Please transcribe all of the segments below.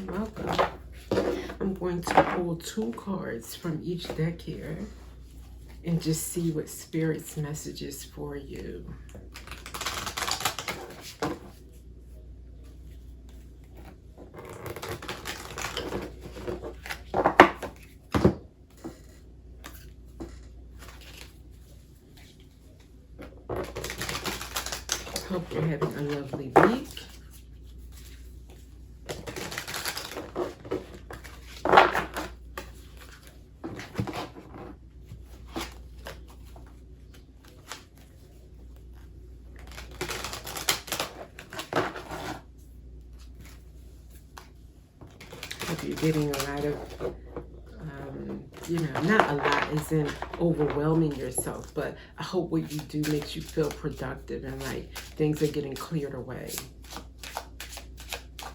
Welcome. I'm going to pull 2 cards from each deck here and just see what Spirit's message is for you. Hope you're having a lovely week. Hope you're getting a lot of, not a lot as in overwhelming yourself, but I hope what you do makes you feel productive and like things are getting cleared away.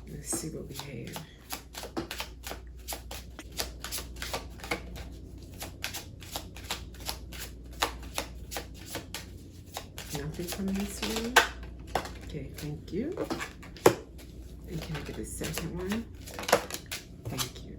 Let's see what we have. Nothing from this one. Okay, thank you. And can I get the second one? Thank you.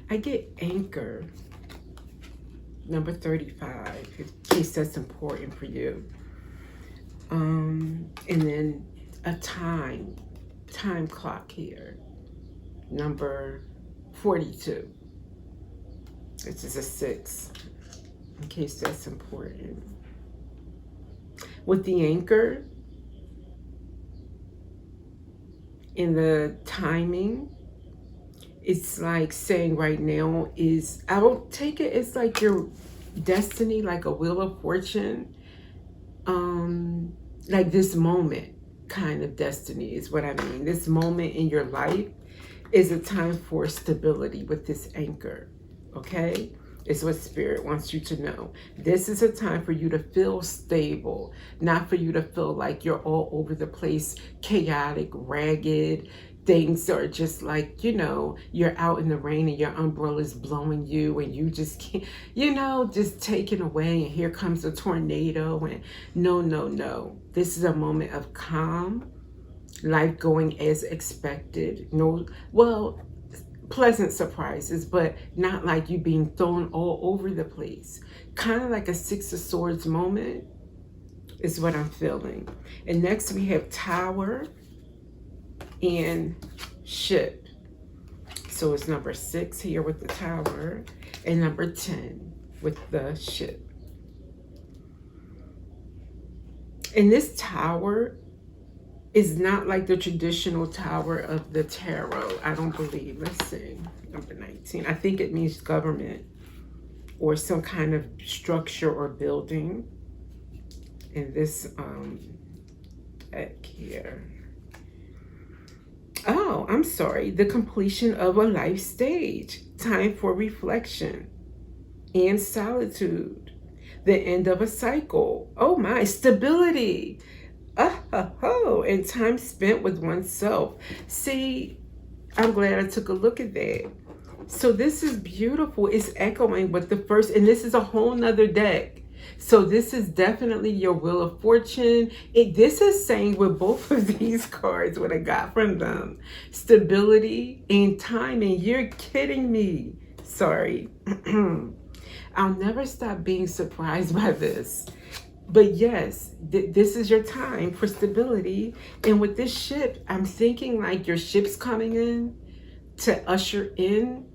I get anchor, number 35, in case that's important for you. And then a time clock here, number 42. This is a 6, in case that's important. With the anchor in the timing, it's like saying right now is, I don't take it as like your destiny, like a wheel of fortune. Like this moment kind of destiny is what I mean. This moment in your life is a time for stability with this anchor, okay? It's what Spirit wants you to know. This is a time for you to feel stable, not for you to feel like you're all over the place, chaotic, ragged. Things are just like, you're out in the rain and your umbrella's blowing you and you just can't, just taken away and here comes a tornado and no. This is a moment of calm, life going as expected. Pleasant surprises, but not like you being thrown all over the place. Kind of like a 6 of Swords moment is what I'm feeling. And next we have Tower and Ship. So it's number 6 here with the Tower and number 10 with the Ship. And this Tower is not like the traditional Tower of the Tarot, I don't believe. Let's see, number 19. I think it means government or some kind of structure or building. And this deck here. Oh, I'm sorry. The completion of a life stage. Time for reflection and solitude. The end of a cycle. Oh my, stability. And time spent with oneself. See, I'm glad I took a look at that. So this is beautiful. It's echoing with the first, and this is a whole nother deck. So this is definitely your Wheel of Fortune. This is saying with both of these cards, what I got from them, stability and timing. You're kidding me. Sorry. I'll never stop being surprised by this. But yes, this is your time for stability. And with this ship, I'm thinking like your ship's coming in to usher in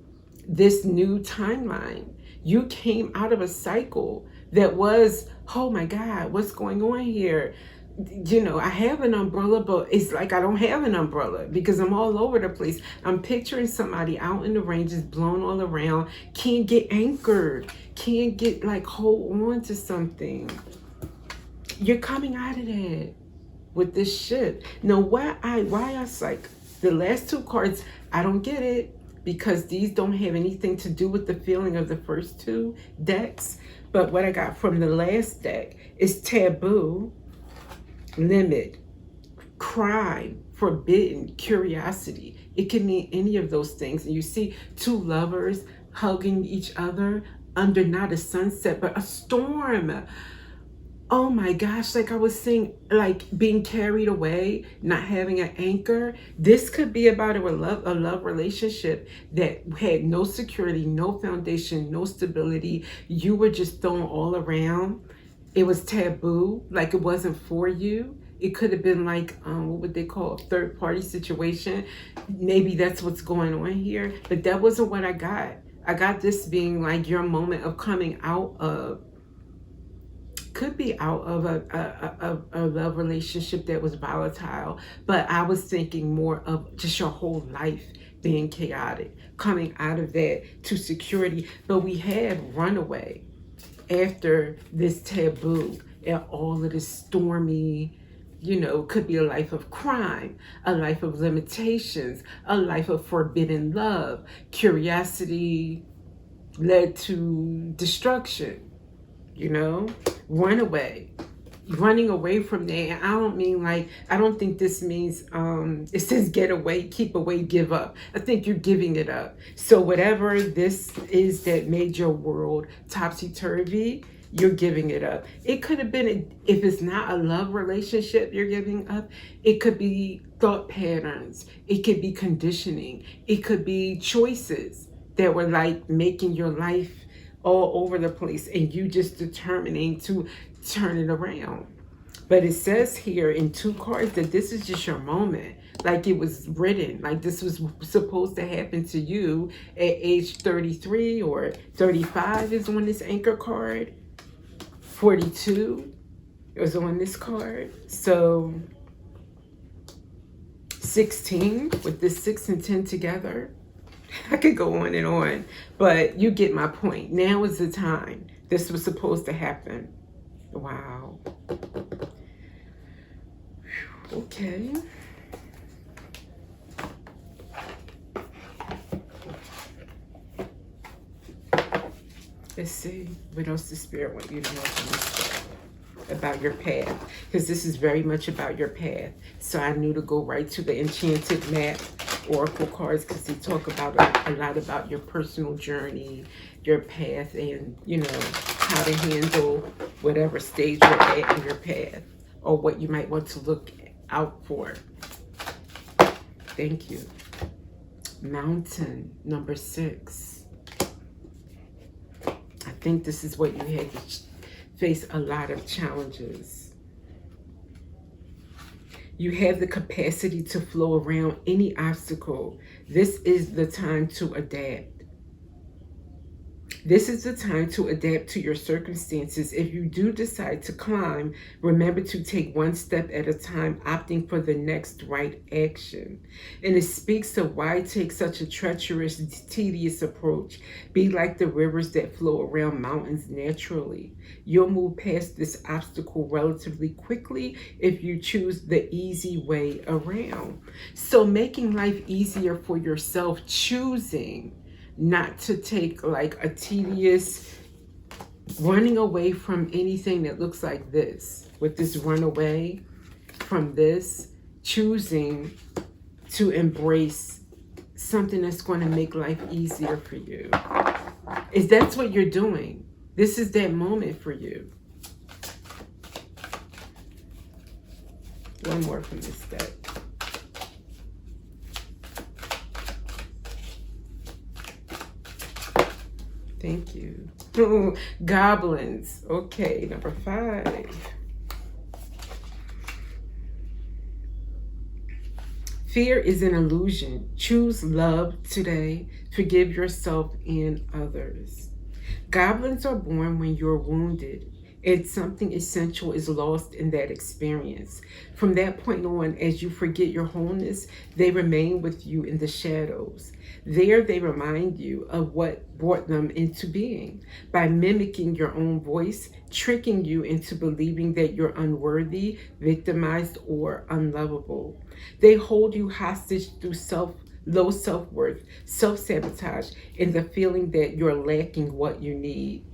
this new timeline. You came out of a cycle that was, oh my God, what's going on here? I have an umbrella, but it's like I don't have an umbrella because I'm all over the place. I'm picturing somebody out in the rain, just blown all around, can't get anchored, can't get like hold on to something. You're coming out of that with this shit. Now, why I like the last two cards, I don't get it because these don't have anything to do with the feeling of the first two decks. But what I got from the last deck is taboo, limit, crime, forbidden, curiosity. It can mean any of those things. And you see two lovers hugging each other under not a sunset, but a storm. Oh my gosh, like I was saying, like being carried away, not having an anchor. This could be about a love relationship that had no security, no foundation, no stability. You were just thrown all around. It was taboo, like it wasn't for you. It could have been like, what would they call a third party situation? Maybe that's what's going on here, but that wasn't what I got. I got this being like your moment of coming out of, could be out of a love relationship that was volatile, but I was thinking more of just your whole life being chaotic, coming out of that to security. But we had runaway after this taboo and all of this stormy, could be a life of crime, a life of limitations, a life of forbidden love. Curiosity led to destruction, runaway, running away from there. And I don't mean like, I don't think this means, it says get away, keep away, give up. I think you're giving it up. So whatever this is that made your world topsy-turvy, you're giving it up. It could have been, if it's not a love relationship you're giving up, it could be thought patterns. It could be conditioning. It could be choices that were like making your life all over the place and you just determining to turn it around. But it says here in two cards that this is just your moment. Like it was written, like this was supposed to happen to you at age 33 or 35 is on this anchor card. 42 was on this card. So 16 with this 6 and 10 together. I could go on, but you get my point. Now is the time. This was supposed to happen. Wow. Okay. Let's see. What else the Spirit want you to know from this about your path? Because this is very much about your path. So I knew to go right to the Enchanted Map Oracle cards because they talk about a lot about your personal journey, your path, and how to handle whatever stage you're at in your path or what you might want to look out for. Thank you. Mountain, number 6. I think this is what you had to face a lot of challenges. You have the capacity to flow around any obstacle. This is the time to adapt. This is the time to adapt to your circumstances. If you do decide to climb, remember to take one step at a time, opting for the next right action. And it speaks of why take such a treacherous, tedious approach. Be like the rivers that flow around mountains naturally. You'll move past this obstacle relatively quickly if you choose the easy way around. So making life easier for yourself, choosing not to take like a tedious running away from anything that looks like this, with this runaway from this, choosing to embrace something that's going to make life easier for you. Is that's what you're doing. This is that moment for you. One more from this deck. Thank you. Goblins. Okay, number 5. Fear is an illusion. Choose love today. Forgive yourself and others. Goblins are born when you're wounded. And something essential is lost in that experience. From that point on, as you forget your wholeness, they remain with you in the shadows. There, they remind you of what brought them into being by mimicking your own voice, tricking you into believing that you're unworthy, victimized, or unlovable. They hold you hostage through low self-worth, self-sabotage, and the feeling that you're lacking what you need.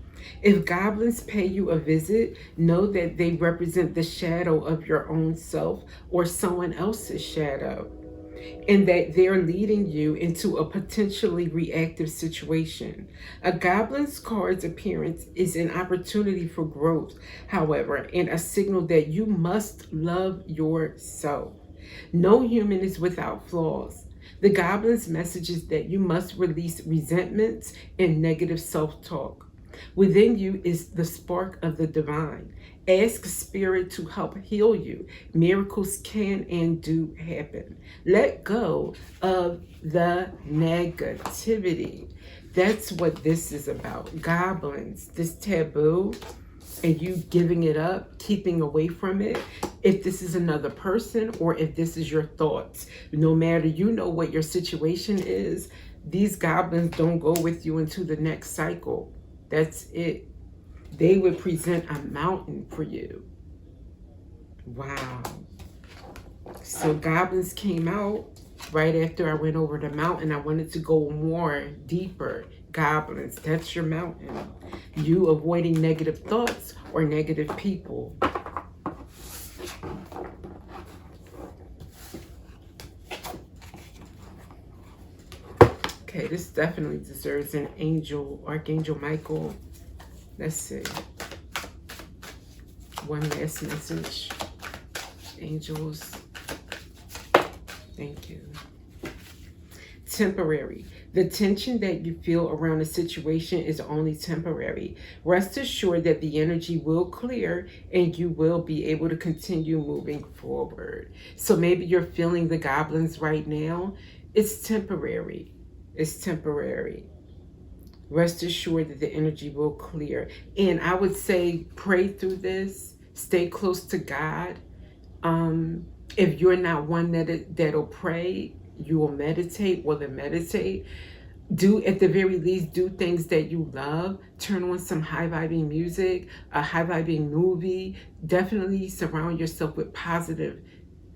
If goblins pay you a visit, know that they represent the shadow of your own self or someone else's shadow, and that they're leading you into a potentially reactive situation. A goblin's card's appearance is an opportunity for growth, however, and a signal that you must love yourself. No human is without flaws. The goblin's message is that you must release resentments and negative self-talk. Within you is the spark of the divine. Ask Spirit to help heal you. Miracles can and do happen. Let go of the negativity. That's what this is about. Goblins, this taboo, and you giving it up, keeping away from it. If this is another person or if this is your thoughts, no matter, you know what your situation is, these goblins don't go with you into the next cycle. That's it. They would present a mountain for you. Wow. So goblins came out right after I went over the mountain. I wanted to go more deeper. Goblins, that's your mountain. You avoiding negative thoughts or negative people. Okay, this definitely deserves an angel, Archangel Michael. Let's see. One last message. Angels, thank you. Temporary. The tension that you feel around a situation is only temporary. Rest assured that the energy will clear and you will be able to continue moving forward. So maybe you're feeling the goblins right now. It's temporary. It's temporary. Rest assured that the energy will clear. And I would say pray through this. Stay close to God. If you're not one that'll pray, you will meditate. Well, then meditate. Do, at the very least, do things that you love. Turn on some high-vibing music, a high-vibing movie. Definitely surround yourself with positive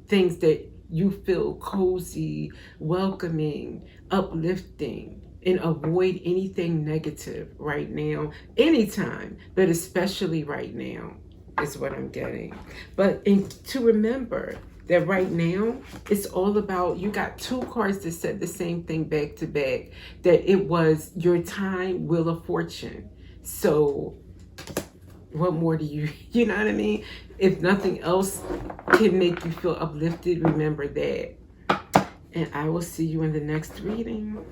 things that you feel cozy, welcoming, uplifting, and avoid anything negative right now, anytime, but especially right now is what I'm getting. But to remember that right now, it's all about, you got two cards that said the same thing back to back, that it was your time, Wheel of Fortune. So what more do you, you know what I mean? If nothing else can make you feel uplifted, remember that. And I will see you in the next reading.